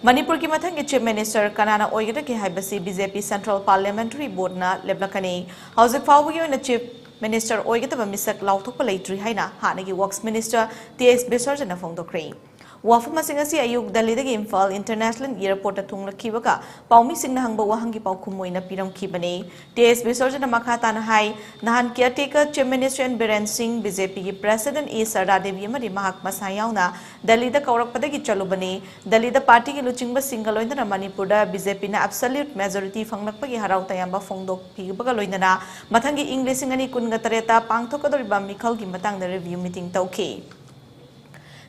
Manipur ki mathang Chief Minister kanana oigada ki haibasi Bjp Central Parliamentary Board na leblakani. Hauzik fawgi na Chief Minister oigada ba misak lauthok pa leitri haina hanagi Works Minister TS Biswajit na fongdokri. Wafuma singasi ayuk dalidagi Imphal International Airport atung lakibaga paumi singna hangba wahangi paukumoy na piram kibani. TS Biswajit na makata na hai nahan caretaker Chief Minister and Biren Singh BJP ki President E Sarda Devi amari mahak masayaw na dalida kaurak padagi chalubani. Dalida party ki luchingba singaloy na Manipur da BJP na absolute majority fanglakpagi haraw tayamba fongdok pibaga loy na mathangi English ngani kun gatareta pangthokadoriba mikhal ki matang na review meeting tauki.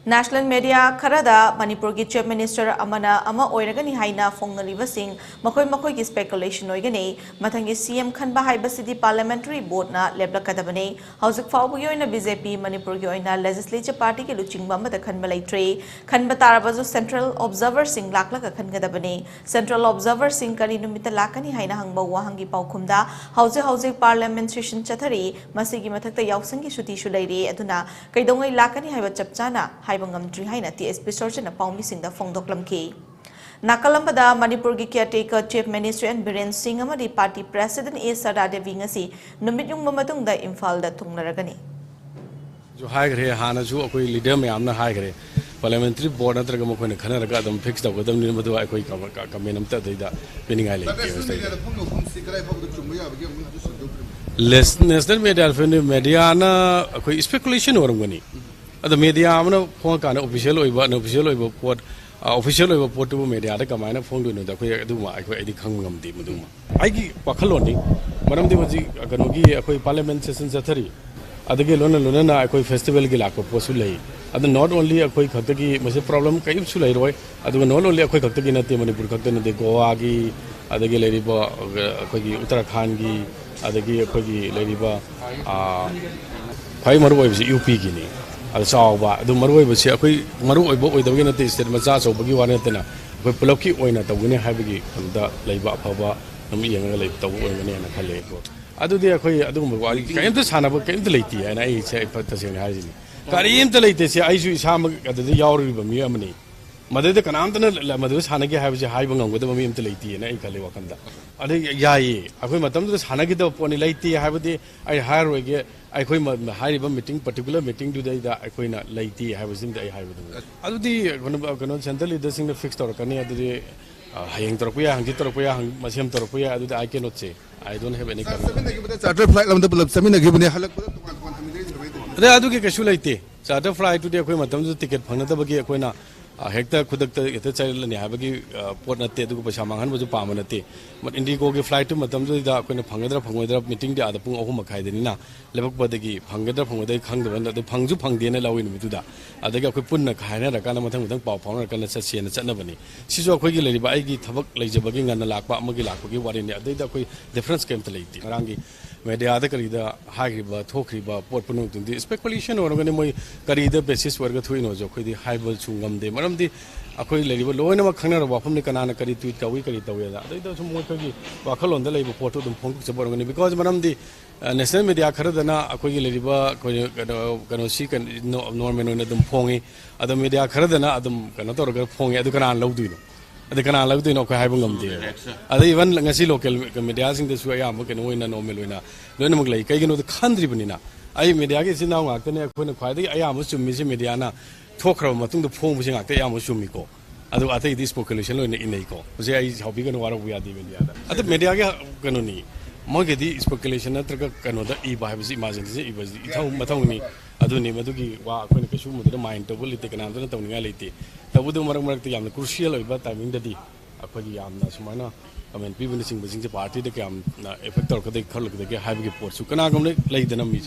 National media Karada Manipur ki Chief Minister Amana Ama Oiragani Haina Fongali Singh Makoi ki speculation oigani Matangi CM Khanba Haibasidi Parliamentary Board na Lebla Kadabane Hauzik Fawbuyo na BJP Manipur Yoina Legislature Party ki Luchingba Mata Khanbalai Tre Khanba Tarabazo Central Observer Singh Laklaka Khangadabane Central Observer Singh Kari Numita Lakani Haina Hangba Wahangi Paukumda Hauzik Parliamentary Chathari Masigi Matakta Yausangi Shuti Shulairi Aduna Kaidongai Lakani Haiba Chapchana Haibangam Haina TS Biswajit na paumi singda fongdoklamki. Nakalambada Manipur ki caretaker Chief Minister and Biren Singh amadi Party President E Sarda Devi ngasi numit yung mamatungda Imphal da thunglaragani. जो high करे हाना जो कोई leader में आमना high करे parliamentary board ना तरह का मुझे खाना रखा दम फिक्स तब कदम नहीं मधुआ कोई कमेंट हम तक देदा पिनिंग आले नेशनल मीडिया ना कोई स्पेकुलेशन हो रहा है अद मीडिया आमना फोन काना ऑफिशियल पोर्ट वो मीडिया दा कमायना फोन दुनो दा कोई अदुमा कोई आइदि खंगम दि मदुमा आइगी पखलोनी मरम दि वजी अगनोगी कोई पार्लियामेंट सेशन जथरी अदगे लोना ना कोई फेस्टिवल की लाको पोसु लई अद नॉट ओनली कोई खत की मसे प्रॉब्लम कई सु लई रोय अदगे नॉट ओनली कोई खत की नते मणिपुर खत नते गोवा की अदगे लेरिबा कोई उत्तराखंड की अदगे कोई लेरिबा फाइ मरु ओइबसे यूपी की नि अद चावबा अदु मरु ओइबसे कोई मरु ओइबो ओइदबगे नते स्टेट मचा चावबगी वाने नतेना कोई पुलप की ओइना तवगने हाइबगी खंदा लैबा अफबा नम यंगा लैब तव ओइगने ना खले अदुदि अखोई अदुगुम वाली कयमत सानब कयमत लेती है ना आई से तसें हाजिनी करीमत लेते से आइसु इसाम अददि यावरिबा मि अमनी मददे कनामतन मददे सानगे हाइबसे HYBE ngangudaba mi amta leiti na ai khale wakanda ade yayi akhoi matam du sanagi da poni leiti haibadi ai hairoge ai khoi hairiba meeting particular meeting du da akhoi na leiti haibasim da ai haibu adudi kono central leader sing fix torakani adudi hayeng torakya hangji torakya hang masem torakya adudi I cannot say I don't have any charter flight lamda bulab samina gibne halak ade adugi kashu leiti charter flight tu de akhoi matam du ticket phangna da bagi akhoi na hectare खुदक इतना चलने हाबगी pot नते दुगु पैसा मांगन बजु palm नते मत Indigo की flight मतम जो दा कोने फंगदरा फंगदरा मीटिंग दे आदा पुंग अहु मखाय देनिना लेबक बदगी फंगदरा फंगदai खंगदबन द फंगजु फंगदेना लाविन मितुदा आदगी अखोय पुन्ना खायना रकाना मथंग मथंग पाव फावना रकाना ससेना चनबनी सिजो अखोय गी लेरिबा आइगी थबक लेजबगी ngana lakpa amagi lakpagi warini adai da अखोय डिफरेंस केम त लेति Rangi media da karida hagriba thokriba pot punung tundi speculation organe moi karida basis warga thuino jo khoi di haibal chungam de maram di akhoi leriba loina ma khangna wa phum ni kanana kari tweet ka wi kari tawe da dai da sum moi khagi wakhalon da leiba photo dum phong se borgane because maram di national media kharada na akhoi gi leriba kano si kan normal no dum phongi adam media kharada na adam kana torga phongi adu kana lauduino अदे कना लगदे no HYBE ngam de अदे even ngasi local media sing de su ya mo ken oina normal oina loina mok lai kai gino de khandri bunina ai media ge sin naw ngak tane khone khwai de aya mo sum mi se media na thokra matung de phong bu sing ngak te ya mo sum mi ko adu atai this population loina inei ko se ai hobi gano wara bu ya di media da adu media ge gano ni mo ge di speculation na traga kano da I ba bi imagine se I ba I thau mathau ni adu ni madugi wa khone ke su mo de mind to bul te kana da na tawninga leite तबुदु मरक मरक ते यामना crucial ओइबा timing ददी अखोगी यामना Sumana comment पीबन सिंग busing से party दे के यामना effect तौर कदे खरलक दे के HYBE के port सु कना गमले लेदना मी